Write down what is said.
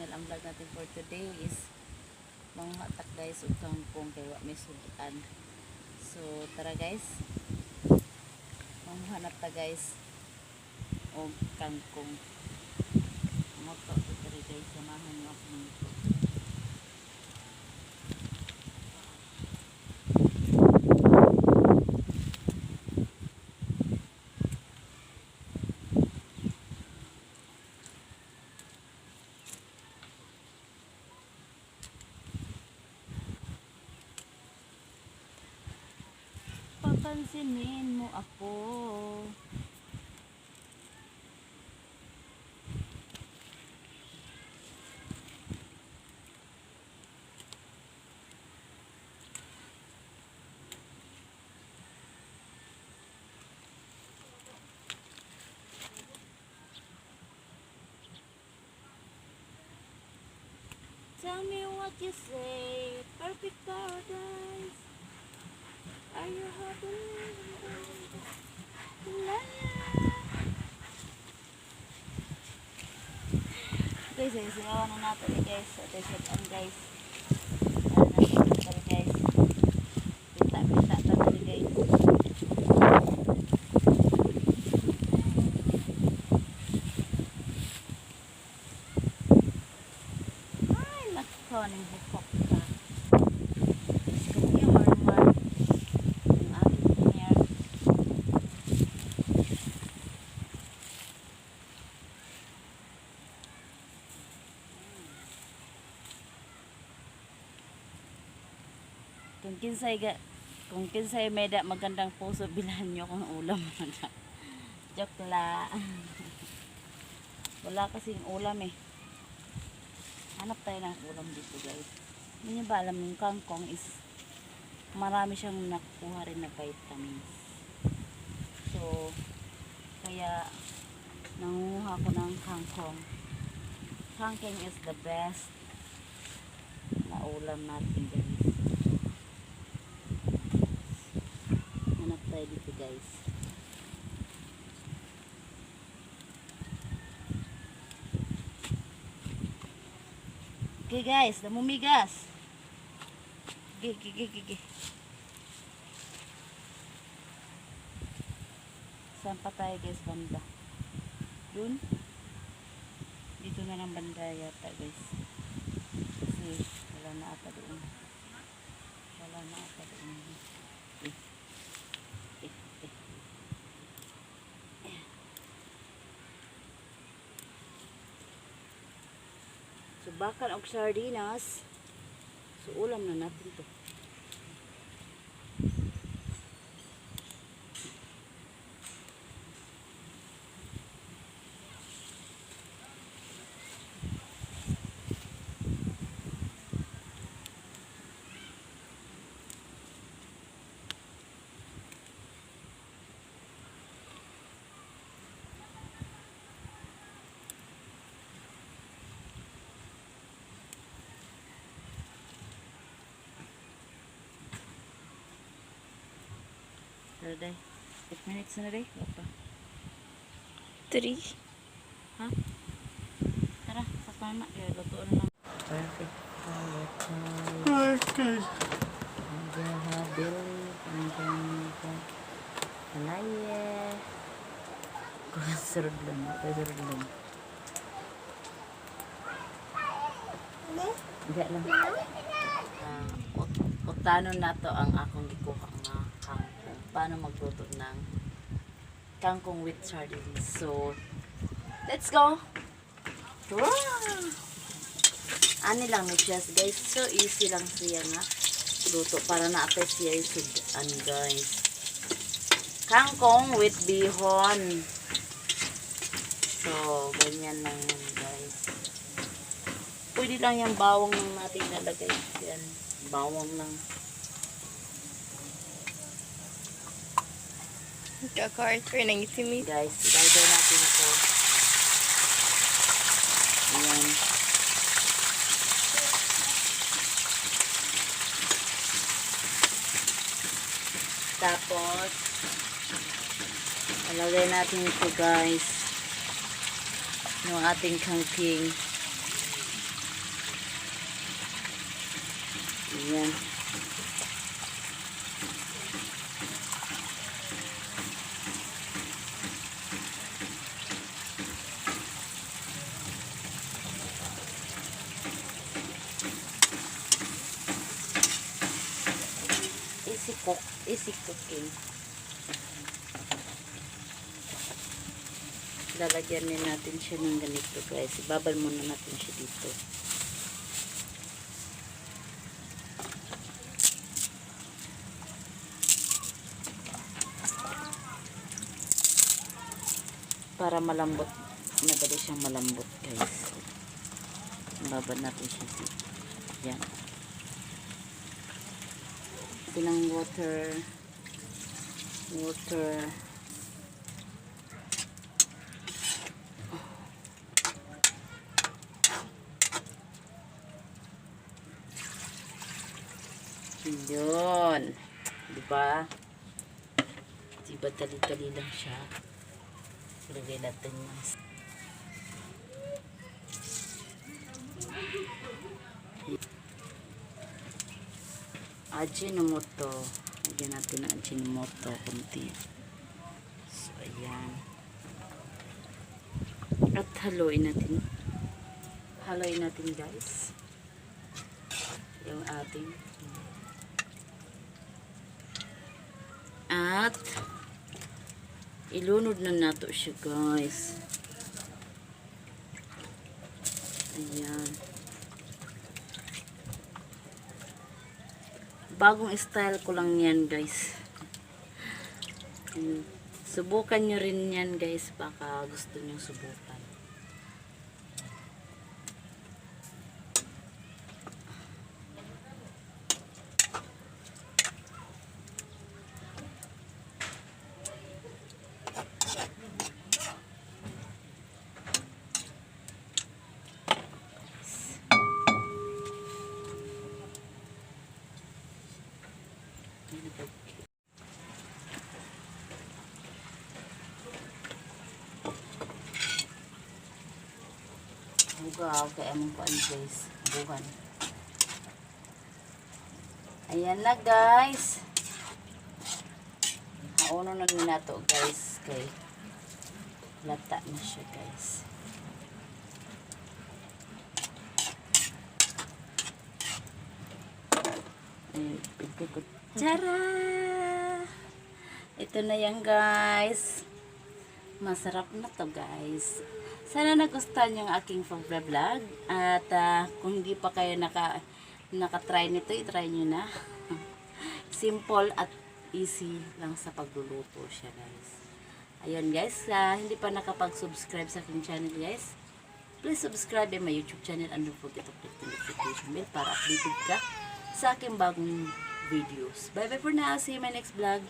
channel. Ang vlog natin for today is mga atak guys o kangkong kay wa may sudan. So tara guys, manghanap ta guys o kangkong. Moto ko tara guys, samahan niyo ako nito. Papansinin mo ako. Tell me what you say, perfect paradise. Are you happy? Guys, singawan na natin guys. Attention guys. Sorry guys. Pita tadi guys. Ay, nakakuning bukok ka. Kung kinsay may magandang puso, bilhan nyo kung ulam. Joke la. Wala kasing ulam eh. Hanap tayo ng ulam dito guys. Hindi nyo ba alam yung kangkong is marami siyang nakukuha rin na vitamins. So kaya nanguha ko ng kangkong. Kangkong is the best na ulam natin guys. Dito guys. Okay guys, namumigas. Gigi. Saan pa tayo guys banda? Dun? Dito na lang banda yata guys. Kasi wala na ata doon. So bakal og sardinas. So ulam na natin to. Day. 8 minutes na day. Apa? 3. Ha? Tara, sa pana. Kaya luto na lang. Perfect. Okay. Habil. Alaya. Surod lang. Hindi lang. Utano na to ang akong gikuha nga kangkong. Paano magluto ng kangkong with sardines. So, let's go! Wow! Ani lang ni siya guys. So, easy lang siya nga luto para na-apply siya yung guys. Kangkong with bihon. So, ganyan lang yan guys. Pwede lang yung bawang natin nalagay. Yan, bawang lang. Kaka-Arthur, nangitimid. Guys, ilagay natin ito. Ayan. Tapos, ilagay natin ito guys. Yung ating kangking. Ayan. Easy cooking. Lalagyan din natin siya ng ganito guys. Ibabal muna natin siya dito. Para malambot. Madali siyang malambot guys. Ibabal natin siya dito. Yan. Ito ng water. Yun. Diba? Diba dali-dali lang siya. Ilagay natin yung Ajinomoto. Lagyan natin ng ajinomoto kunti. So, ayan. At haluin natin. Haluin natin guys. Yung ating. At ilunod na nato siya guys. Ayan. Bagong style ko lang yan guys. Subukan nyo rin yan guys. Baka gusto nyo subukan. Bugaw kaya mong paan guys. Buhan. Ayan na guys. Hauno na nyo na to guys. Kay lata na siya guys. Tara! Ito na yan guys. Masarap na to guys. Sana nagustuhan yung aking pag-vlog. At kung hindi pa kayo naka-try nito, i-try nyo na. Simple at easy lang sa pagluluto siya guys. Ayun guys, hindi pa nakapag-subscribe sa aking channel guys. Please subscribe in my YouTube channel and don't forget to click the notification bell para updated ka sa aking bagong videos. Bye bye for now. See you in my next vlog.